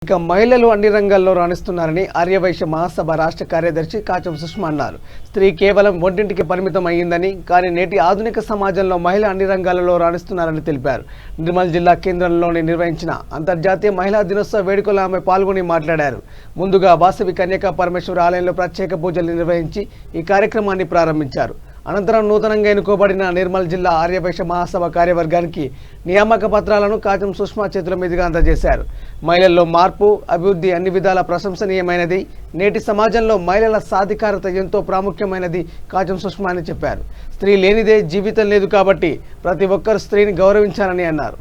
ఇక మహిళలు అన్ని రంగాల్లో రాణిస్తున్నారని ఆర్యవైశ్య మహాసభ రాష్ట్ర కార్యదర్శి కాచం సుష్మా అన్నారు. స్త్రీ కేవలం ఒంటింటికి పరిమితం అయ్యిందని, కానీ నేటి ఆధునిక సమాజంలో మహిళ అన్ని రంగాలలో రాణిస్తున్నారని తెలిపారు. నిర్మల్ జిల్లా కేంద్రంలోని నిర్వహించిన అంతర్జాతీయ మహిళా దినోత్సవ వేడుకలో ఆమె పాల్గొని మాట్లాడారు. ముందుగా వాసవి కన్యకా పరమేశ్వర ఆలయంలో ప్రత్యేక పూజలు నిర్వహించి ఈ కార్యక్రమాన్ని ప్రారంభించారు. అనంతరం నూతనంగా ఎన్నుకోబడిన నిర్మల్ జిల్లా ఆర్యవైశ్య మహాసభ కార్యవర్గానికి నియామక పత్రాలను కాచం సుష్మా చేతుల మీదుగా అందజేశారు. మహిళల్లో మార్పు, అభివృద్ధి అన్ని విధాల ప్రశంసనీయమైనది. నేటి సమాజంలో మహిళల సాధికారత ఎంతో ప్రాముఖ్యమైనది కాచం సుష్మా అని చెప్పారు. స్త్రీ లేనిదే జీవితం లేదు కాబట్టి ప్రతి ఒక్కరు స్త్రీని గౌరవించాలని అన్నారు.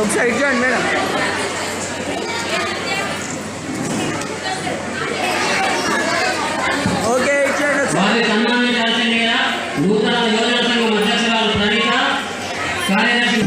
ఒకసారి ఇచ్చేయండి మేడం. ఓకే ఇచ్చేయండి. నూతన యోజన సంఘం అధ్యక్షురాలు ప్రణీత, కార్యదర్శి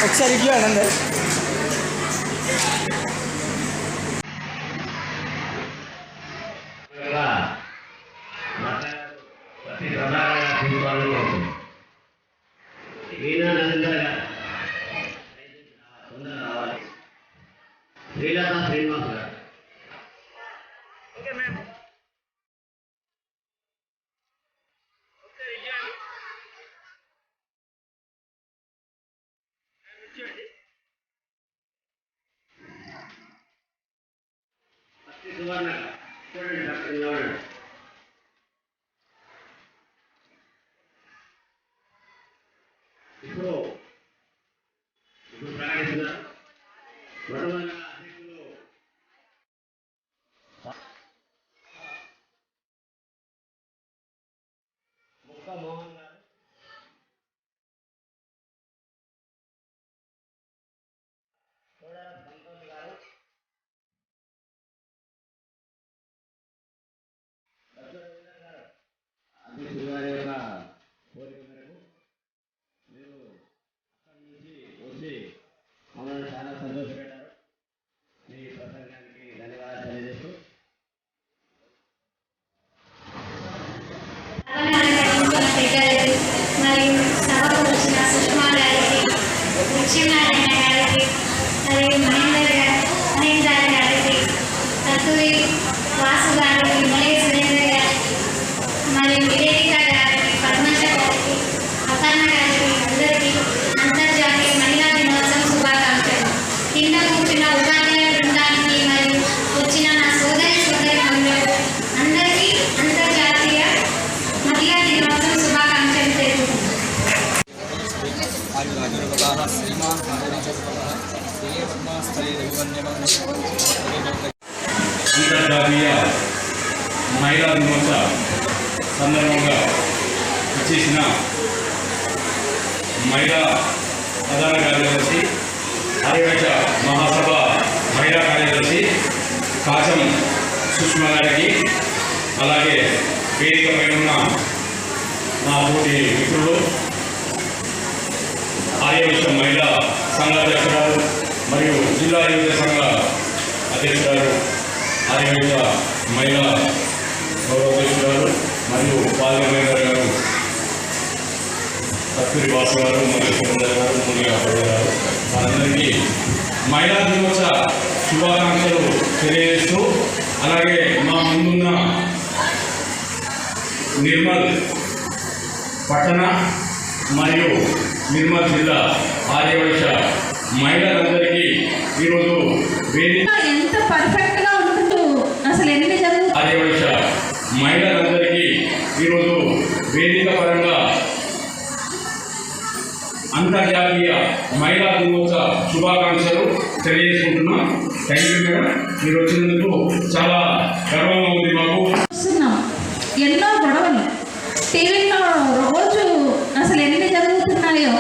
ఒకసారి ఇట్లా అందరు శ్రీనివాస్ గారు. Okay madam. ఇప్పుడు సత్యనారాయణ గారికి, మరియు మహేందర్ గారు, మహేందర్ గారికి, కస్తూరి వాసు గారికి, మలేష్ సురేందర్ గారికి, మరియు నివేదిక గారికి, పద్మజ గారికి, అపర్ణ గారికి, అందరికీ అంతర్జాతీయ మహిళా దినోత్సవం శుభాకాంక్షలు. కింద కూర్చున్న ఉపాధ్యాయ బృందానికి మరియు వచ్చిన నా సోదరులకు అందరికీ అంతర్జాతీయ మహిళా దినోత్సవం శుభాకాంక్షలు తెలుపుతున్నాను. అంతర్జాతీయ మహిళా దినోత్సవ సందర్భంగా వచ్చేసిన మహిళా ప్రధాన కార్యదర్శి, ఆర్యవైశ్య మహాసభ మహిళా కార్యదర్శి కాచం సుష్మా గారికి, అలాగే వేదికపై ఉన్న నా తోటి మిత్రులు, ఆర్యవైశ్య మహిళా సంఘ అధ్యక్షురాలు మరియు జిల్లా యువత సంఘ అధ్యక్షురాలు, ఆర్యవైశ్య మహిళా గౌరవాధ్యక్షురాలు మరియు పాల్గొనేందర్ గారు, కస్తూరి వాసు గారు, మరియు సురేందర్ గారు, మునిగా గారు, వారందరికీ మహిళా దినోత్సవ శుభాకాంక్షలు తెలియజేస్తూ, అలాగే మా ముందున్న నిర్మల్ పట్టణ మరియు నిర్మల్ జిల్లా ఆర్యవైశ్య మహిళలందరికీ ఈరోజు ఎంత పర్ఫెక్ట్ గా ఉంటుందో అసలు ఎన్ని జరుగుతుంది. ఆర్యవైశ్య మహిళలందరికీ ఈరోజు వేదిక పరంగా అంతర్జాతీయ మహిళా దినోత్సవ శుభాకాంక్షలు తెలియజేసుకుంటున్నాం. థ్యాంక్ యూ మేడం, మీరు వచ్చినందుకు చాలా గర్వంగా ఉంది మాకు. చూస్తున్నాం ఎన్నో గొడవలు టీవీలో రోజు అసలు ఎన్ని జరుగుతున్నాయో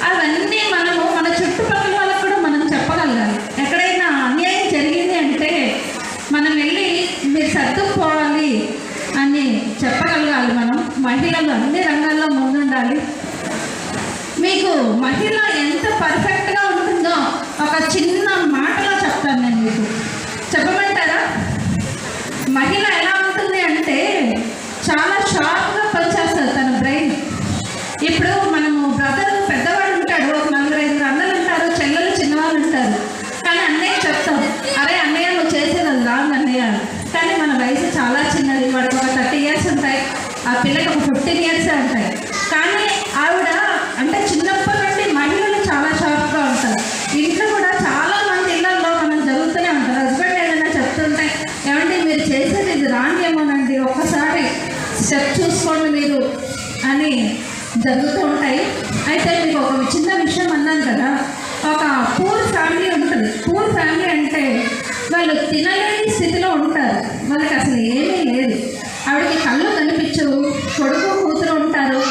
అవన్నీ మనము మన చుట్టుపక్కల వాళ్ళకు కూడా మనం చెప్పగలగాలి. ఎక్కడైనా అన్యాయం జరిగింది అంటే మనం వెళ్ళి మీరు సర్దుకుపోవాలి అని చెప్పగలగాలి. మనం మహిళలు అన్ని రంగాల్లో ముందుండాలి. మీకు మహిళ ఎంత పర్ఫెక్ట్గా ఉంటుందో ఒక చిన్న మాటలో చెప్తాను నేను మీకు. చెప్పమంటారా? మహిళ ఎలా ఉంటుంది అంటే చాలా షార్ప్గా పనిచేస్తుంది తన బ్రెయిన్. ఇప్పుడు మనము బ్రదర్ పెద్దవాడు ఉంటాడు, ఒక 4-5 అన్నలు ఉంటారు, చెల్లెలు చిన్నవాళ్ళు ఉంటారు. కానీ అన్నయ్య చెప్తాం, అరే అన్నయ్య నువ్వు చేసేది అది రాంగ్ అన్నయ్య. కానీ మన వయసు చాలా చిన్నది, వాడికి ఒక 30 ఇయర్స్ ఉంటాయి, ఆ పిల్లకి ఒక 15 ఇయర్సే ఉంటాయి. కానీ ఆవిడ అంటే చిన్నప్పటి నుండి మహిళలు చాలా షార్ప్గా ఉంటారు. ఇంట్లో కూడా చాలా మంది ఇళ్లలో మనం జరుగుతూనే ఉంటారు. హస్బెండ్ ఏదైనా చెప్తుంటే ఏమంటే మీరు చేసేది ఇది రాంగ్ ఏమోనండి, ఒక్కసారి స్టెప్ చూసుకోండి మీరు అని జరుగుతూ ఉంటాయి. అయితే మీకు ఒక చిన్న విషయం అన్నాను కదా, ఒక పూర్ ఫ్యామిలీ ఉంటుంది. పూర్ ఫ్యామిలీ అంటే వాళ్ళు తినలేని స్థితిలో ఉంటారు, వాళ్ళకి అసలు ఏమీ లేదు. ఆవిడకి కళ్ళు కనిపించవు, కొడుకు కూతురు ఉంటారు,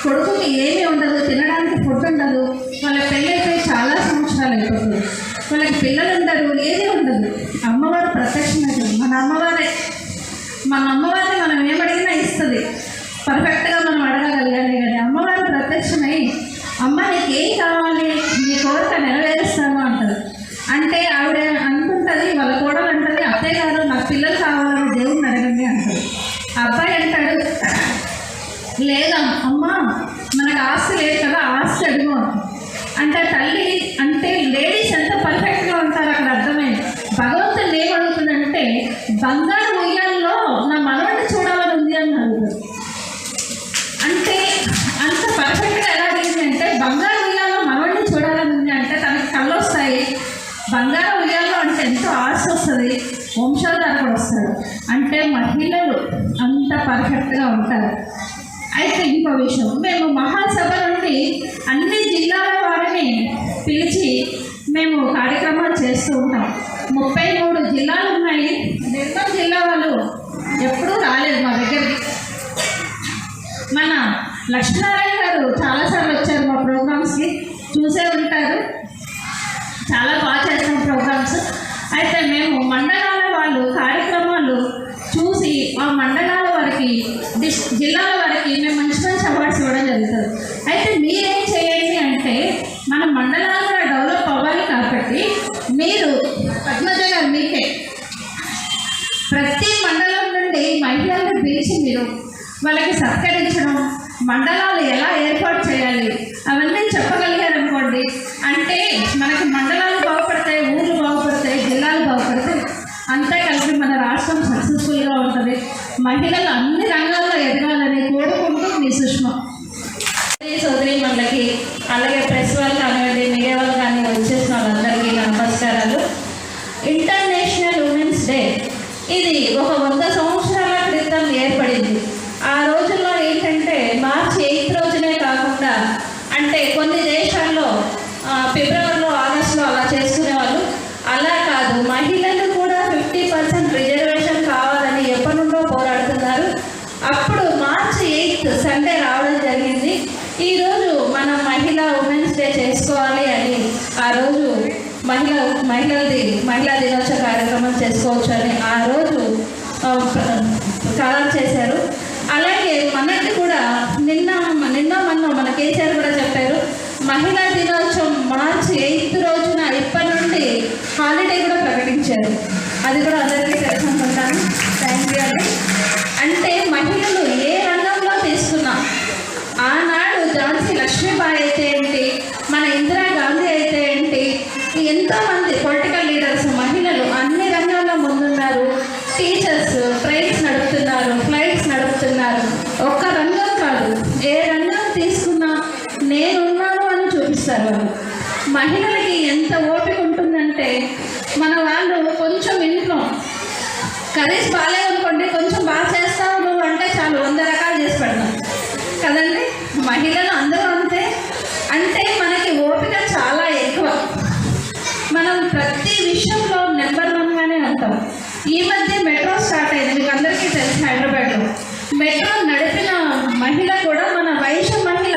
కొడుకుకి ఏమీ ఉండదు, తినడానికి ఫుడ్ ఉండదు. వాళ్ళ పెళ్ళైపోయి చాలా సంవత్సరాలు అయిపోతుంది, వాళ్ళకి పిల్లలు ఉండరు, ఏది ఉండదు. అమ్మవారు ప్రత్యక్షమైతే మన అమ్మవారే, మన అమ్మవారిని మనం ఏమడిగినా ఇస్తుంది. పర్ఫెక్ట్గా మనం అడగగలిగాలి కానీ అమ్మవారు ప్రత్యక్షమై అమ్మ నీకు ఏం కావాలి, నీ కోరిక నెరవేరుస్తాను అంటారు. అంటే ఆవిడ అనుకుంటుంది, వాళ్ళ కోడలు అంటుంది, అత్తయ్య గారు నాకు పిల్లలు కావాలని దేవుడిని అడగండి అంటారు. అబ్బాయి అంటాడు, లేదా అమ్మ మనకు ఆస్తి లేదు కదా, ఆస్తి అడుగు అంటే తల్లి అంటే లేడీస్ ఎంత పర్ఫెక్ట్గా ఉంటారు అక్కడ అర్థమైంది. భగవంతుడు ఏం అడుగుతుందంటే బంగారు ఉయ్యాల్లో నా మనవడిని చూడాలని ఉంది అని అడుగుతుంది. అంటే అంత పర్ఫెక్ట్గా ఎలా అడిగింది అంటే బంగారు ఉయ్యాల్లో మనవడిని చూడాలని ఉంది అంటే తనకి కళ్ళు వస్తాయి. బంగారు ఉయ్యాల్లో అంటే ఎంతో ఆశ వస్తుంది, వంశోధారకుడు వస్తాడు. అంటే మహిళలు అంత పర్ఫెక్ట్గా ఉంటారు. అయితే ఇంకో విషయం, మేము మహాసభ నుండి అన్ని జిల్లాల వారిని పిలిచి మేము కార్యక్రమాలు చేస్తూ ఉంటాం. 33 జిల్లాలు ఉన్నాయి. నిర్మల్ జిల్లా వాళ్ళు ఎప్పుడూ రాలేదు మా దగ్గరికి. మన లక్ష్మీనారాయణ గారు చాలాసార్లు వచ్చారు మా ప్రోగ్రామ్స్కి, చూసే ఉంటారు. చాలా బాగా చేస్తాం ప్రోగ్రామ్స్. అయితే మేము మండలాల వాళ్ళు కార్యక్రమాలు చూసి ఆ మండలాల వారికి జిల్లాల వారికి మేము మంచి మంచి అవార్డ్స్ ఇవ్వడం జరుగుతుంది. అయితే మీరేం చేయండి అంటే మన మండలాలు కూడా డెవలప్ అవ్వాలి కాబట్టి మీరు పద్మజ గారు మీకే ప్రతి మండలం నుండి మహిళలను పిలిచి మీరు వాళ్ళకి సత్కరించడం, మండలాలు ఎలా ఏర్పాటు చేయాలి అవన్నీ చెప్పగలిగారనుకోండి, అంటే మనకి మండలాలు బాగుపడతాయి, ఊళ్ళు బాగుపడతాయి, జిల్లాలు బాగుపడతాయి, అంతే కలిపి మన రాష్ట్రం సక్సెస్ఫుల్గా ఉంటుంది. మహిళలు అన్ని రంగాల్లో ఎదగాలని కోరుకుంటూ మీ సుష్మా. సోదరి మనకి అలాగే ప్రెస్ వాళ్ళు కానివ్వండి, మీడియా వాళ్ళు కానీ వచ్చేసిన వాళ్ళందరికీ నమస్కారాలు. ఇంటర్నేషనల్ ఉమెన్స్ డే ఇది ఒక 100 సంవత్సరాల క్రితం ఏర్పడింది. ఆ రోజుల్లో ఏంటంటే మార్చి 8 రోజునే కాకుండా అంటే కొన్ని దేశాల్లో ఫిబ్రవరిలో, ఆగస్టులో అలా చేసుకునేవాళ్ళు. అలా కాదు, మహిళలు కూడా 50% రిజర్వేషన్ కావాలని ఎప్పటి నుండో పోరాడుతున్నారు. అప్పుడు మార్చి 8 సండే రావడం జరిగింది. ఈరోజు మనం ఉమెన్స్ డే చేసుకోవాలి అని ఆ రోజు మహిళా దినోత్సవ కార్యక్రమం చేసుకోవచ్చు అని ఆ రోజు ఖరారు చేశారు. అలాగే మనకి కూడా నిన్న మొన్న మన కేసీఆర్ కూడా చెప్పారు, మహిళా దినోత్సవం మార్చి 8 రోజున ఇప్పటి నుండి హాలిడే కూడా ప్రకటించారు. అది కూడా అందరికీ తెలుసు అనుకుంటాను. థ్యాంక్ యూ అండి. అంటే మహిళలు ఏ రంగంలో తీసుకున్నా, ఆనాడు ఝాన్సీ లక్ష్మీబాయి అయితే ఏంటి, మన ఇందిరాగాంధీ అయితే ఏంటి, ఎంతోమంది పొలిటికల్ లీడర్స్ మహిళలు అన్ని రంగాల్లో ముందున్నారు. టీచర్స్ ట్రైన్స్ నడుపుతున్నారు, ఫ్లైట్స్ నడుపుతున్నారు. ఒక్క రంగం కాదు, ఏ రంగం తీసుకున్నా నేనున్నాను అని చూపిస్తారు వాళ్ళు. మహిళలకి ఎంత ఓపిక ఉంటుందంటే, మన వాళ్ళు కొంచెం ఇంట్లో కర్రీస్ బాగాలేదనుకోండి, కొంచెం బాగా చేస్తావు నువ్వు అంటే చాలు 100 రకాలు చేసి పెడతాం కదండి. మహిళలు అందరూ అంతే. అంటే మనకి ఓపిక చాలా ఎక్కువ. మనం ప్రతి విషయంలో నెంబర్ 1గానే ఉంటాం. ఈ మధ్య మెట్రో స్టార్ట్ అయింది, మీకు అందరికీ తెలుసు. హైదరాబాద్లో మెట్రో నడిపిన మహిళ కూడా మన వైశ్య మహిళ.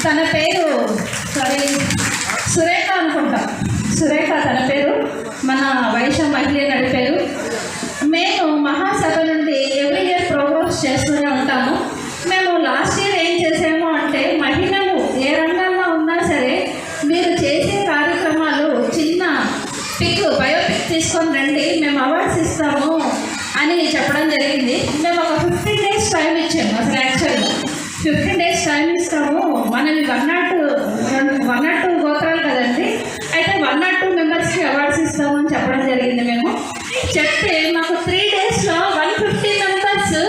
తన పేరు సురేఖ అనుకుంటా, సురేఖ తన పేరు. మన వైశ్య మహిళ నడిపారు. మేము మహాసభ నుండి ఎవ్రీ ఇయర్ ప్రోగ్రామ్స్ చేస్తూనే ఉంటాము. మేము లాస్ట్ ఇయర్ ఏం చేసాము అంటే, మహిళలు ఏ రంగంలో ఉన్నా సరే మీరు చేసే కార్యక్రమాలు చిన్న బయోపిక్ తీసుకొని రండి, మేము అవార్డ్స్ ఇస్తాము అని చెప్పడం జరిగింది. మేము ఒక 15 days టైం ఇచ్చాము. అసలు యాక్చువల్గా 15 days టైం ఇస్తాము. మనవి 102 గోత్రాలు కదండి. అయితే 102 మెంబర్స్కి అవార్డ్స్ ఇస్తాము అని చెప్పడం జరిగింది. మేము చెప్తే మాకు 3 daysలో 150 మెంబర్స్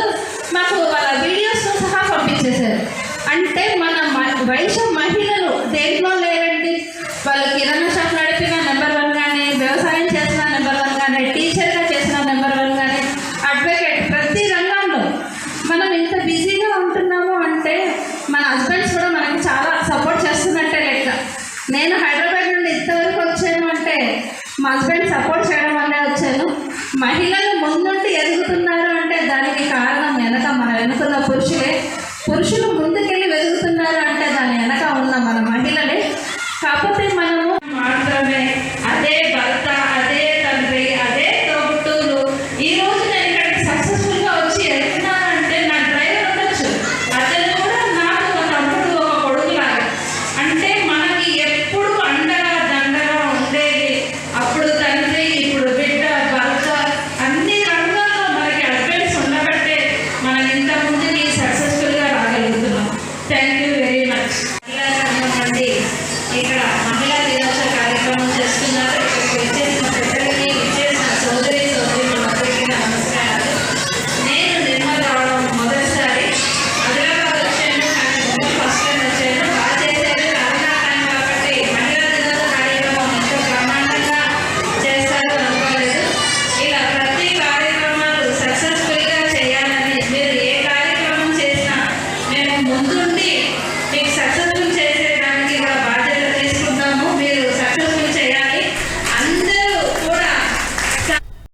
మాకు వాళ్ళ వీడియోస్తో సహా పంపించేశారు. అంటే మన వైశ్య మహిళలు దేంట్లో లేరండి. వాళ్ళు కిరాణా షాప్ నడిపిన నెంబర్ 1గానే, వ్యవసాయం చేసిన నెంబర్ 1గానే, టీచర్గా చేసిన నెంబర్ 1గానే, అడ్వకేట్, ప్రతి రంగంలో మనం ఇంత బిజీగా ఉంటున్నాము అంటే మన హస్బెండ్స్ కూడా మనకి చాలా సపోర్ట్ చేస్తున్నట్టే లెక్క. నేను హైదరాబాద్ నుండి ఇంతవరకు వచ్చాను అంటే మా హస్బెండ్ సపోర్ట్ చేయడం వల్లే వచ్చాను. మహిళలు ముందుండి ఎదుగుతున్నారు అంటే దానికి కారణం వెనక మన వెనుకున్న పురుషులే. పురుషులు ముందుకెళ్ళి వెతుకుతున్నారు అంటే దాని వెనక ఉన్న మన మహిళలే. కాకపోతే మనము మాత్రమే అదే భర్త, అదే తండ్రి, అదే తోబుట్టువులు. ఈరోజు నేను ఇక్కడికి సక్సెస్ఫుల్గా వచ్చి వెళ్తున్నానంటే నా డ్రైవర్ ఉండొచ్చు, అతను కూడా నాకు ఒక తమ్ముడు, ఒక కొడుకులాగా. అంటే మనకి ఎప్పుడు అండగా దండగా ఉండేది అప్పుడు తండ్రి, ఇప్పుడు బిడ్డ, భర్త, అన్ని రంగాల్లో మనకి అడ్వైస్ ఉండబట్టే మనం ఇంత ముందుకి సక్సెస్ఫుల్గా రాగలుగుతున్నాం. Thank you very much. ఇక్కడ